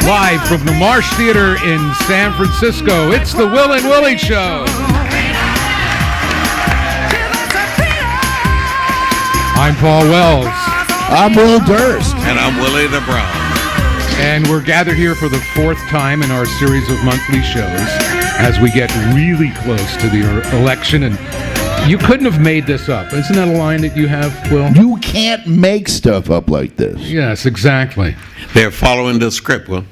Live from the Marsh Theater in San Francisco, it's the Will and Willie Show. I'm Paul Wells. I'm Will Durst. And I'm Willie the Brown. And we're gathered here for the fourth time in our series of monthly shows as we get really close to the election. And you couldn't have made this up. Isn't that a line that you have, Will? You can't make stuff up like this. Yes, exactly. They're following the script, Will.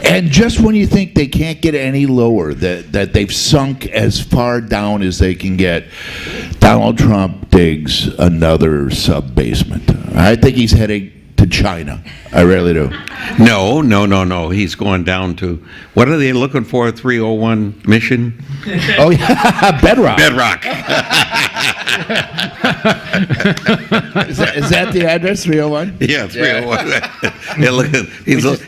And just when you think they can't get any lower, that they've sunk as far down as they can get, Donald Trump digs another sub-basement. I think he's heading to China. I really do. No. He's going down to, what are they looking for, 301 mission? Oh, yeah, Bedrock. Bedrock. Is that the address, 301? Yeah, 301.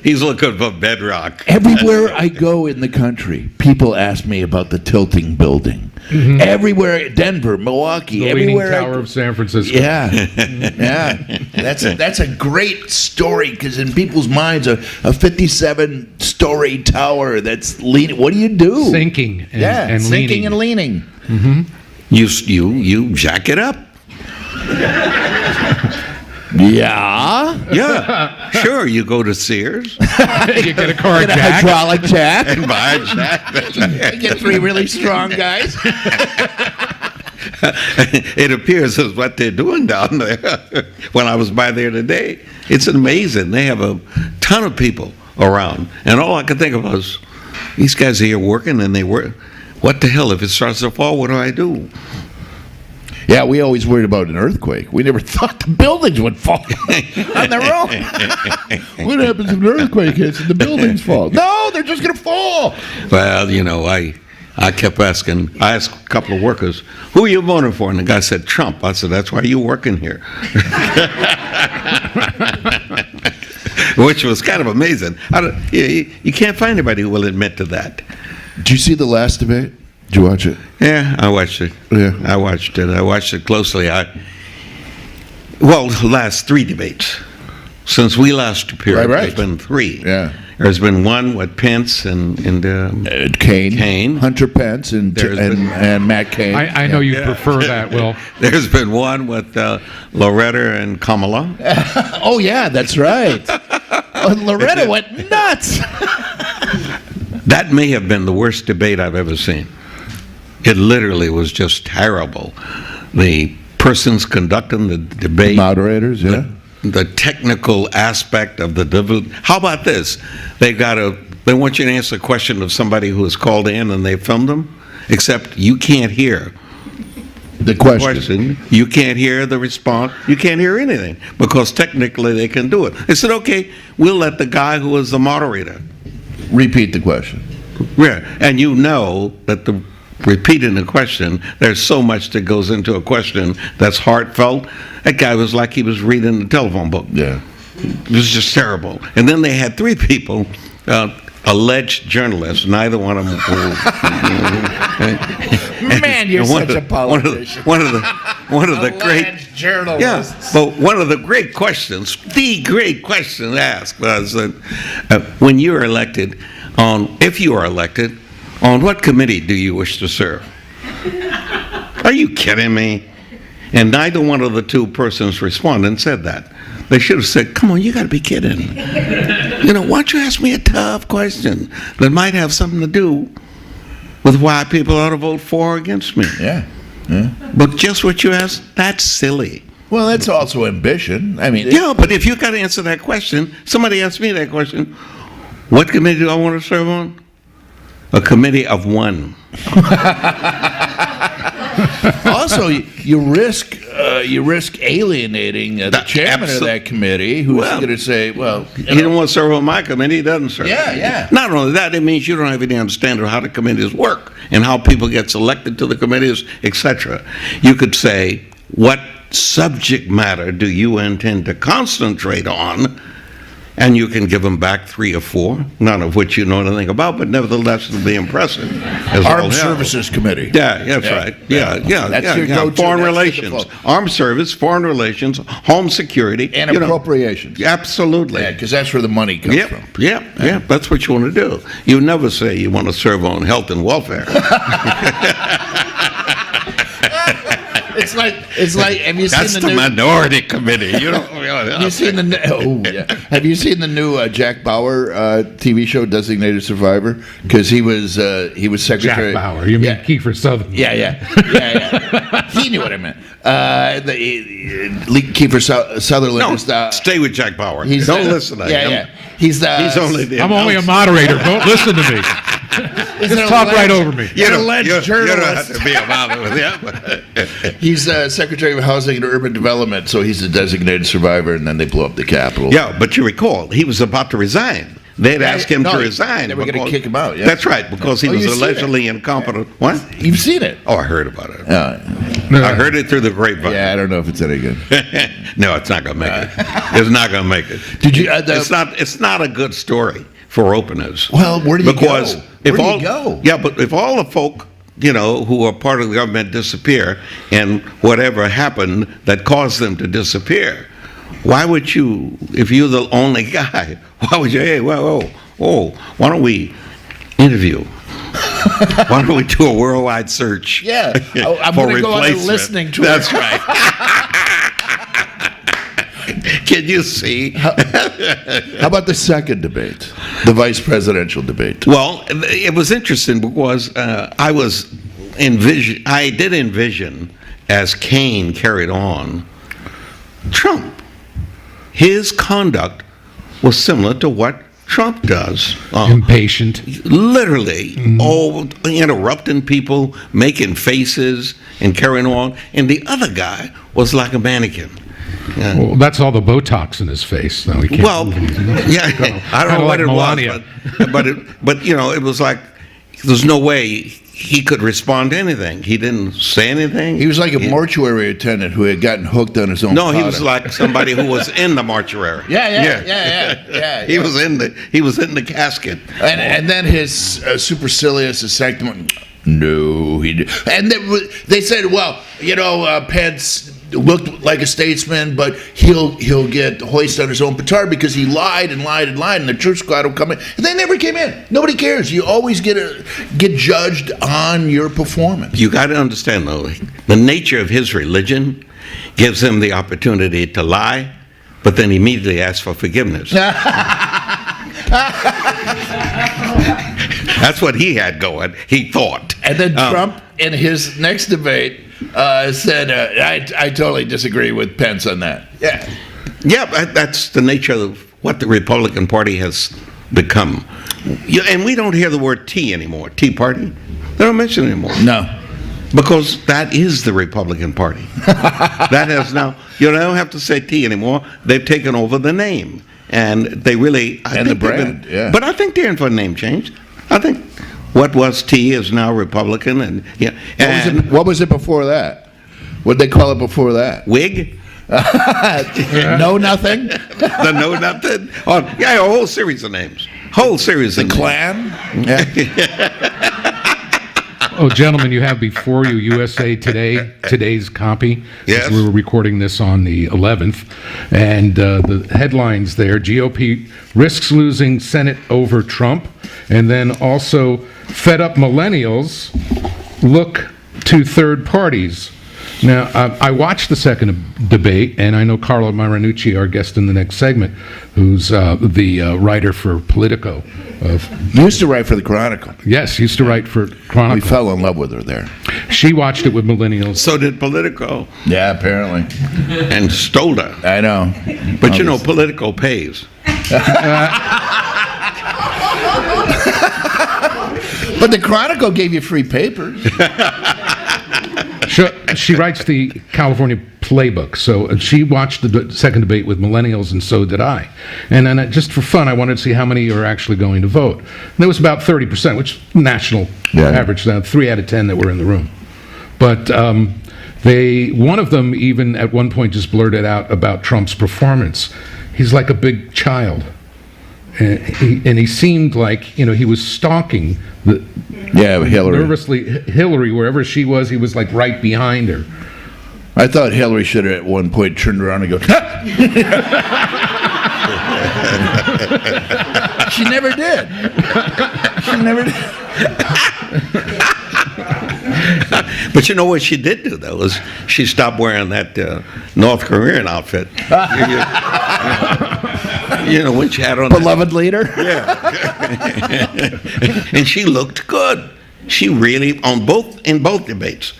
He's looking for Bedrock. Everywhere I go in the country, people ask me about the tilting building. Mm-hmm. Everywhere, Denver, Milwaukee, the everywhere. Leaning Tower of San Francisco. Yeah, yeah. That's a great story because in people's minds, a 57-story tower that's leaning. What do you do? Sinking. And sinking leaning. and leaning. Mm-hmm. You jack it up. Yeah, sure. You go to Sears, you get a car get a jack. hydraulic jack, and buy a jack. You get three really strong guys. It appears as what they're doing down there. When I was by there today, it's amazing. They have a ton of people around, and all I could think of was, these guys are here working, and they work. What the hell? If it starts to fall, what do I do? Yeah, we always worried about an earthquake. We never thought the buildings would fall on their own. What happens if an earthquake hits and the buildings fall? No, they're just going to fall. Well, I kept asking. I asked a couple of workers, who are you voting for? And the guy said, Trump. I said, that's why you're working here. Which was kind of amazing. You can't find anybody who will admit to that. Did you see the last debate? Did you watch it? Yeah, I watched it. Yeah. I watched it. I watched it closely. The last three debates. Since we last appeared, right. There's been three. Yeah. There's been one with Pence and Kane. Hunter Pence and Matt Cain. I know you prefer that, Will. There's been one with Loretta and Kamala. Oh, yeah, that's right. Loretta went nuts. That may have been the worst debate I've ever seen. It literally was just terrible. The persons conducting the debate, moderators, yeah. The technical aspect of the debate. How about this? They want you to answer a question of somebody who has called in and they filmed them, except you can't hear the question. You can't hear the response. You can't hear anything because technically they can do it. They said, okay, we'll let the guy who was the moderator repeat the question. Yeah, and you know that repeating the question, there's so much that goes into a question that's heartfelt. That guy was like he was reading the telephone book. Yeah. It was just terrible. And then they had three people, alleged journalists, neither one of them. Man, you're such a politician. One of the great journalists. Yeah, but one of the great questions asked was that when you're elected, if you are elected, on what committee do you wish to serve? Are you kidding me? And neither one of the two persons responding said that. They should have said, come on, you got to be kidding. Why don't you ask me a tough question that might have something to do with why people ought to vote for or against me? Yeah. But just what you asked, that's silly. Well, that's also ambition. I mean, yeah, but if you got to answer that question, somebody asked me that question, what committee do I want to serve on? A committee of one. Also, you risk alienating the chairman of that committee, who's going to say, "Well, he don't want to serve on my committee. He doesn't serve." Yeah. Not only that, it means you don't have any understanding of how the committees work and how people get selected to the committees, etc. You could say, "What subject matter do you intend to concentrate on and you can give them back 3 or 4, none of which you know anything about, but nevertheless it'll be impressive. as all Armed hell. Services Committee. Yeah, that's right. Yeah. That's your go-to. Foreign That's the relations, default. armed service, foreign relations, home security. And appropriations. Absolutely. Yeah, because that's where the money comes from. Yeah. That's what you want to do. You never say you want to serve on health and welfare. It's like. Have you That's seen the the new? minority committee. You don't. Have you seen the? Have you seen the new Jack Bauer TV show, Designated Survivor? Because he was secretary. Jack Bauer. You mean Kiefer Sutherland? Yeah. He knew what I meant. Kiefer Sutherland No, is the. stay with Jack Bauer. He's Don't the- listen to him. Yeah. He's the. He's only the I'm only a announcer. moderator. Don't listen to me. He's Just an talk right alleged- over me. You an don't, alleged you don't journalist. have to be a bother with him. He's Secretary of Housing and Urban Development, so he's a designated survivor, and then they blew up the Capitol. Yeah, but you recall, he was about to resign. They'd asked him to resign. They were going to kick him out, yeah. That's right, because he was you've seen allegedly incompetent. What? You've seen it. Oh, I heard about it. Uh, I heard it through the grapevine. yeah, I don't know if it's any good. No, it's not going to make it. It's not going to make it. Did you? It's not a good story for openers. Well, where do you because go? If Where do all, you go? Yeah, but if all the folk, who are part of the government disappear, and whatever happened that caused them to disappear, why would you, if you're the only guy, why would you, hey, whoa, why don't we interview? Why don't we do a worldwide search? Yeah, I'm for going to go on a replacement? listening tour. That's right. Can you see? How about the second debate, the vice presidential debate? Well, it was interesting because I did envision as Kane carried on Trump. His conduct was similar to what Trump does. Impatient. Literally, interrupting people, making faces, and carrying on. And the other guy was like a mannequin. Yeah. Well, that's all the Botox in his face. Though. He can't Well, move it. yeah, I don't Kinda know what like it Melania. was, but it was like there's no way he could respond to anything. He didn't say anything. He was like a mortuary attendant who had gotten hooked on his own. No, he product. was like somebody who was in the mortuary. Yeah. He was in the casket. And then his supercilious sanctum. No, he did. And they said, well, Pence looked like a statesman, but he'll get hoisted on his own petard because he lied and lied and lied, and the truth squad will come in. And they never came in. Nobody cares. You always get judged on your performance. You got to understand, though, the nature of his religion gives him the opportunity to lie, but then immediately ask for forgiveness. That's what he had going, he thought. And then Trump, in his next debate, said, I totally disagree with Pence on that. Yeah. Yeah, that's the nature of what the Republican Party has become. And we don't hear the word Tea anymore. Tea Party? They don't mention it anymore. No. Because that is the Republican Party. That has now, they don't have to say Tea anymore. They've taken over the name. And they really... And the brand, yeah. But I think they're in for a name change. I think what was Tea is now Republican. And What was it before that? What did they call it before that? Wig? No nothing? The Know Nothing? Oh, yeah, a whole series of names. Whole series of names. Klan? Yeah. Oh, gentlemen, you have before you USA Today, today's copy. Yes. We were recording this on the 11th. And the headlines there, GOP risks losing Senate over Trump. And then also, fed up millennials look to third parties. Now, I watched the second debate, and I know Carlo Marinucci, our guest in the next segment, who's the writer for Politico. Used to write for the Chronicle. Yes, used to write for We Chronicle. fell in love with her there. She watched it with millennials. So did Politico. Yeah, apparently. And stole her. I know. But Politico pays. But the Chronicle gave you free papers. She writes the California playbook, so she watched the second debate with millennials, and so did I. And then just for fun, I wanted to see how many are actually going to vote. And there was about 30%, which is national average, 3 out of 10 that were in the room. But one of them even at one point just blurted out about Trump's performance. He's like a big child. and he seemed like he was stalking Hillary. nervously Hillary wherever she was. He was like right behind her. I thought Hillary should have at one point turned around and go, "Ha!" She never did. She never did. But you know what she did do, though, is she stopped wearing that North Korean outfit. When she had on Beloved leader? Yeah. And she looked good. She really, in both debates,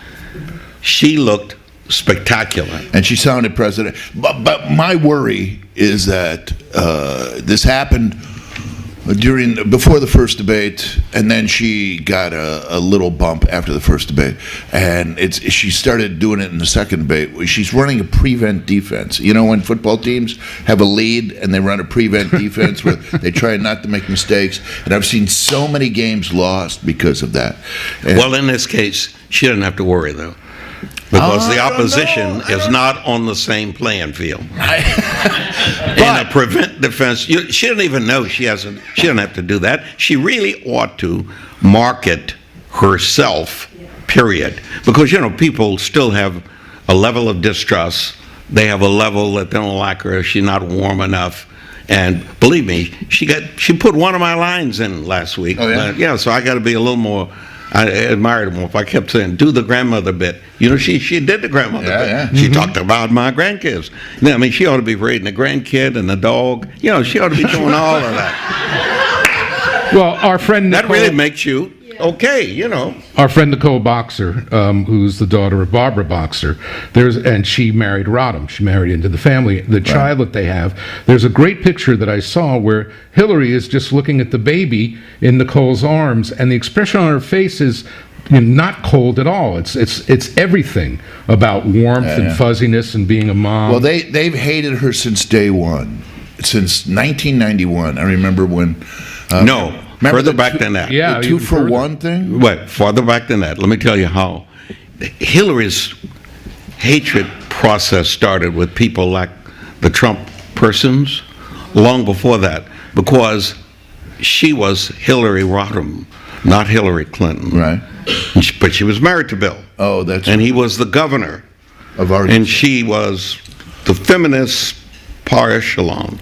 she looked spectacular. And she sounded president. But my worry is that this happened before the first debate, and then she got a little bump after the first debate, and she started doing it in the second debate. She's running a prevent defense. When football teams have a lead and they run a prevent defense where they try not to make mistakes, and I've seen so many games lost because of that. Well, in this case, she doesn't have to worry, though, because the opposition is not on the same playing field. In a prevent defense, she doesn't even know she doesn't have to do that. She really ought to market herself, period. Because, people still have a level of distrust. They have a level that they don't like her. She's not warm enough. And believe me, she put one of my lines in last week. Oh, yeah? So I got to be a little more. I admired him. If I kept saying, do the grandmother bit. she did the grandmother bit. Yeah. She talked about my grandkids. She ought to be raising the grandkid and the dog. She ought to be doing all of that. Well, our friend Nicole, That really makes you okay, Our friend Nicole Boxer, who's the daughter of Barbara Boxer, and she married Rodham. She married into the family. The child that they have, there's a great picture that I saw where Hillary is just looking at the baby in Nicole's arms, and the expression on her face is not cold at all. It's everything about warmth and fuzziness and being a mom. Well, they've hated her since day one, since 1991. I remember when. No. Further back than that. Yeah, the 2-for-1 thing? Wait, farther back than that. Let me tell you how. Hillary's hatred process started with people like the Trump persons long before that, because she was Hillary Rodham, not Hillary Clinton. Right. But she was married to Bill. Oh, that's And he was the governor. of Arkansas. And she was the feminist par echelon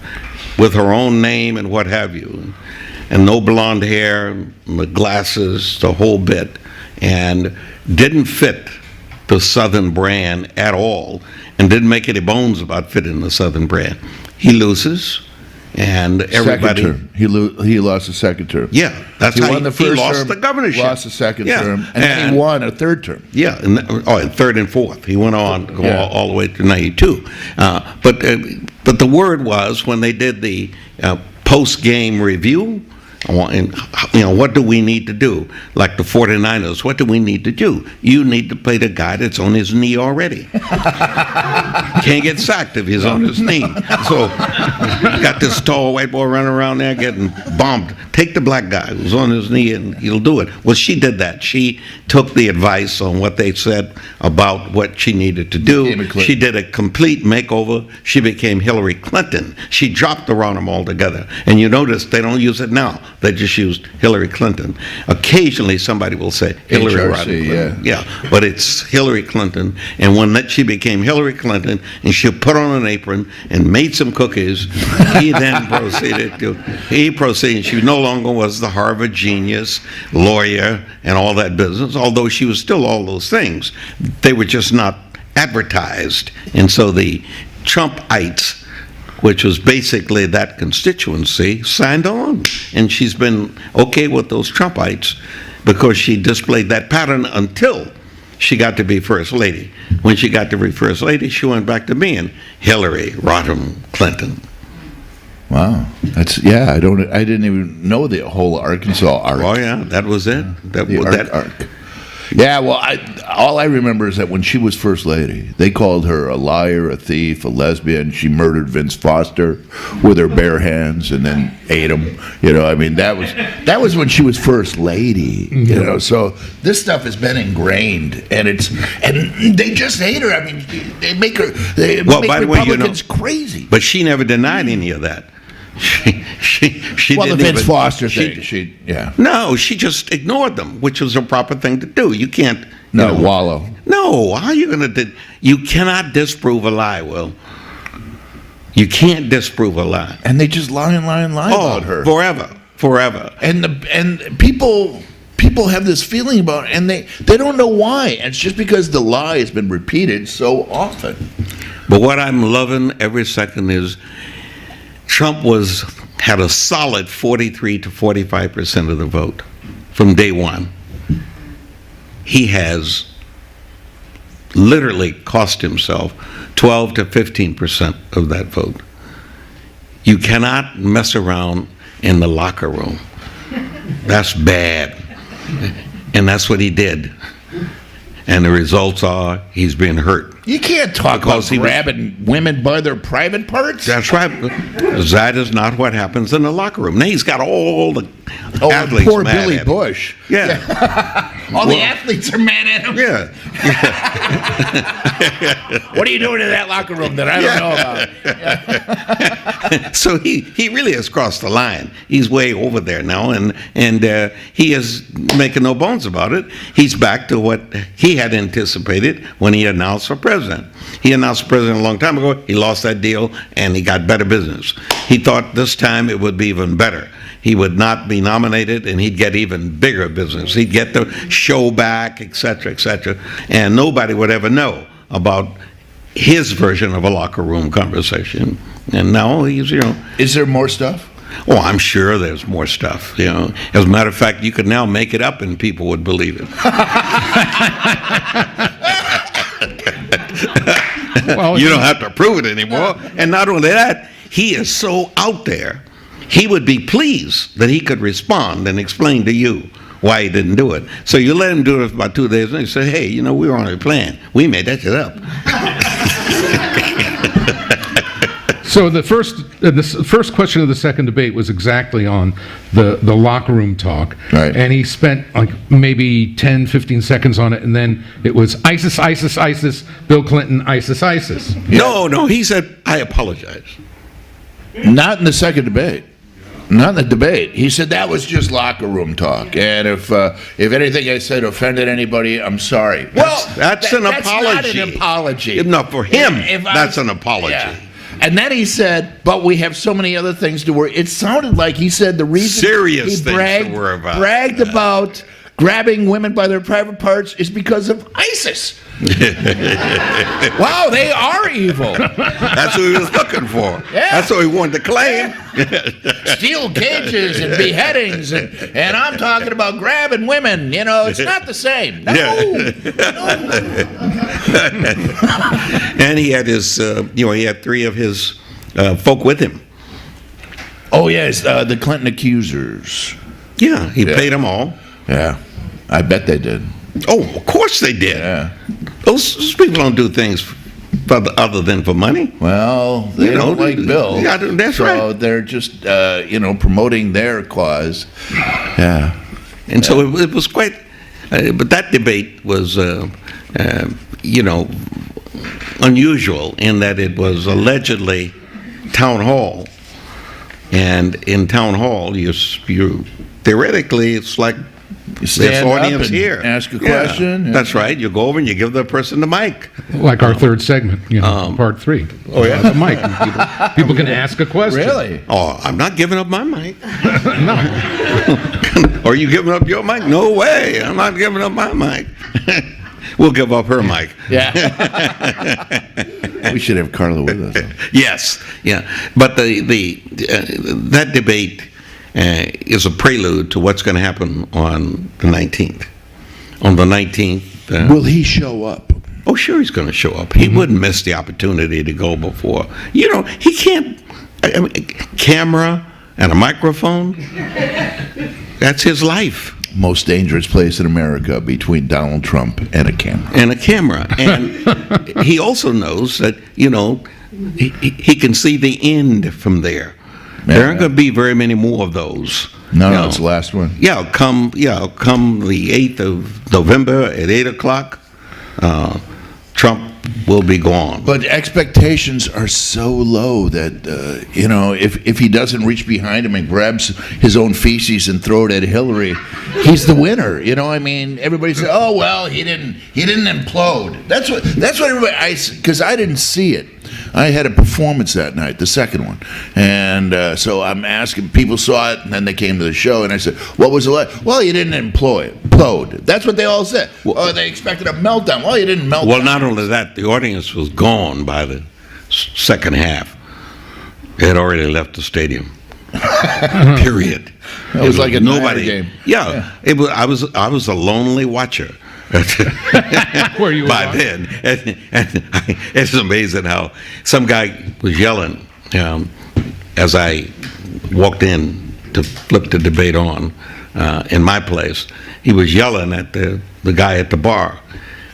with her own name and what have you. And no blonde hair, the glasses, the whole bit, and didn't fit the Southern brand at all, and didn't make any bones about fitting the Southern brand. He loses, and everybody. Second term. He lost the second term. Yeah, that's He how won the he first lost term, the governorship. lost the second Yeah, term, and then he won a third term. Yeah, in third and fourth. He went on to go all the way to 92. But the word was, when they did the post-game review, and what do we need to do? Like the 49ers, what do we need to do? You need to play the guy that's on his knee already. Can't get sacked if he's on his knee. So you got this tall white boy running around there getting bombed. Take the black guy who's on his knee and he'll do it. Well, she did that. She took the advice on what they said about what she needed to do. She did a complete makeover. She became Hillary Clinton. She dropped the Rodham altogether. And you notice they don't use it now. They just used Hillary Clinton. Occasionally somebody will say Hillary HRC, Rodham. Yeah, but it's Hillary Clinton. And when she became Hillary Clinton and she put on an apron and made some cookies, he then proceeded. She no longer was the Harvard genius, lawyer, and all that business, although she was still all those things. They were just not advertised. And so the Trumpites, which was basically that constituency, signed on. And she's been okay with those Trumpites because she displayed that pattern until she got to be First Lady. When she got to be First Lady, she went back to being Hillary Rodham Clinton. Wow, I didn't even know the whole Arkansas arc. Oh yeah, that was it. The arc. Yeah, well, all I remember is that when she was First Lady, they called her a liar, a thief, a lesbian. She murdered Vince Foster with her bare hands and then ate him. That was when she was First Lady. So this stuff has been ingrained, and they just hate her. I mean, they make Republicans crazy. But she never denied any of that. She Well, the didn't Vince even, Foster she- thing. Yeah. No, she just ignored them, which was a proper thing to do. You can't. No, wallow. No, how are you going to? You cannot disprove a lie, Will. You can't disprove a lie. And they just lie about her. Forever. And people have this feeling about it, and they don't know why. And it's just because the lie has been repeated so often. But what I'm loving every second is Trump had a solid 43 to 45% of the vote from day one. He has literally cost himself 12 to 15% of that vote. You cannot mess around in the locker room. That's bad. And that's what he did. And the results are he's been hurt. You can't talk Because about grabbing women by their private parts. That's right. That is not what happens in the locker room. Now he's got all the athletes poor mad Billy at him. Bush. Yeah. All the athletes are mad at him. Yeah. What are you doing in that locker room that I don't know about? So he really has crossed the line. He's way over there now, and he is making no bones about it. He's back to what he had anticipated when he announced for president. He announced for president a long time ago. He lost that deal, and he got better business. He thought this time it would be even better. He would not be nominated, and he'd get even bigger business. He'd get the show back, et cetera, and nobody would ever know about his version of a locker room conversation. And now he's, Is there more stuff? Oh, I'm sure there's more stuff, As a matter of fact, you could now make it up and people would believe it. Well, You don't have to prove it anymore. And not only that, he is so out there. He would be pleased that he could respond and explain to you why he didn't do it. So you let him do it for about 2 days, and he said, hey, we were on a plan. We made that shit up. So the first question of the second debate was exactly on the locker room talk. Right. And he spent like maybe 10, 15 seconds on it, and then it was ISIS, ISIS, ISIS, Bill Clinton, ISIS, ISIS. No, he said, I apologize. Not in the second debate. Not in the debate. He said that was just locker room talk, and if anything I said offended anybody, I'm sorry. That's an apology. Not an apology. No, for him, If I- that's an apology. Yeah. And then he said, but we have so many other things to worry. It sounded like he said the reason Serious he things to worry about. bragged about grabbing women by their private parts is because of ISIS. Wow, they are evil. That's what he was looking for. Yeah. That's what he wanted to claim. Steel cages and beheadings, and I'm talking about grabbing women. It's not the same. No. And he had his, he had 3 of his folk with him. Oh, yes, the Clinton accusers. Yeah, he paid them all. Yeah, I bet they did. Oh, of course they did. Yeah. Those people don't do things other than for money. Well, they don't like Bill. Yeah, that's so right. they're just, promoting their cause. Yeah. And so it was quite, but that debate was, unusual in that it was allegedly town hall. And in town hall, you theoretically, it's like You stand this up audience and here. ask a Yeah, question. That's right. You go over and you give the person the mic. Like our third segment, part 3. Oh, yeah? The mic. People can ask a question. Really? Oh, I'm not giving up my mic. No. Are you giving up your mic? No way. I'm not giving up my mic. We'll give up her mic. Yeah. We should have Carla with us. Yes. Yeah. But that debate is a prelude to what's going to happen on the 19th. On the 19th. Will he show up? Oh, sure he's going to show up. He wouldn't miss the opportunity to go before. He can't. Camera and a microphone, that's his life. Most dangerous place in America between Donald Trump and a camera. And he also knows that, he can see the end from there. There aren't going to be very many more of those. No, it's the last one. Come the 8th of November at 8 o'clock, Trump will be gone. But expectations are so low that, if he doesn't reach behind him and grabs his own feces and throw it at Hillary, he's the winner. Everybody says, "Oh well, he didn't implode." That's what everybody. Because I didn't see it. I had a performance that night, the second one, and so I'm asking. People saw it, and then they came to the show, and I said, "What was it like?" "Well, you didn't implode." That's what they all said. They expected a meltdown. Well, you didn't melt. Well, not only that, the audience was gone by the second half. They had already left the stadium. Period. It was like a nobody game. Yeah. It was. I was a lonely watcher. Where you by then, and it's amazing how some guy was yelling as I walked in to flip the debate on in my place. He was yelling at the guy at the bar.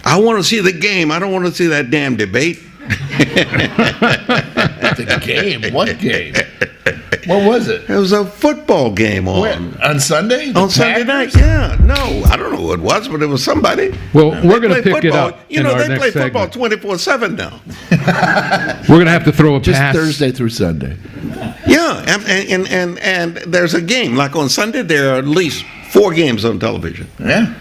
"I want to see the game. I don't want to see that damn debate." The game? What game? What was it? It was a football game on. Where? On Sunday? On Sunday night, yeah. No, I don't know who it was, but it was somebody. Well, we're going to Play pick it football. up in our They next play football segment. 24/7 now. We're going to have to throw a Just pass. Thursday through Sunday. Yeah, and there's a game. Like on Sunday, there are at least 4 games on television. Yeah.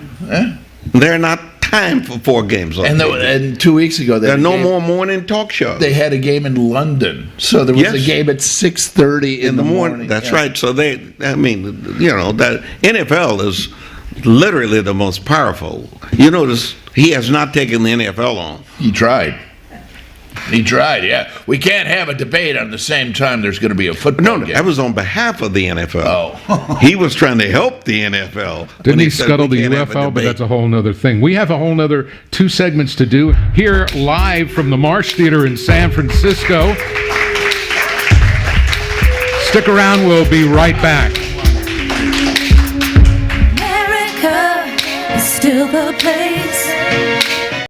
They're not time for 4 games on television. And 2 weeks ago, There are no more morning talk shows. They had a game in London, so there was Yes. a game at 6:30 in the morning. That's Yeah. right. So that NFL is literally the most powerful. You notice he has not taken the NFL on. He tried. Yeah. We can't have a debate on the same time there's going to be a football No, game. that was on behalf of the NFL. Oh. He was trying to help the NFL. Didn't when he said scuttle we the can't have a UFL? But debate. that's a whole nother thing. We have a whole nother 2 segments to do here live from the Marsh Theater in San Francisco. Stick around. We'll be right back. America is still the place.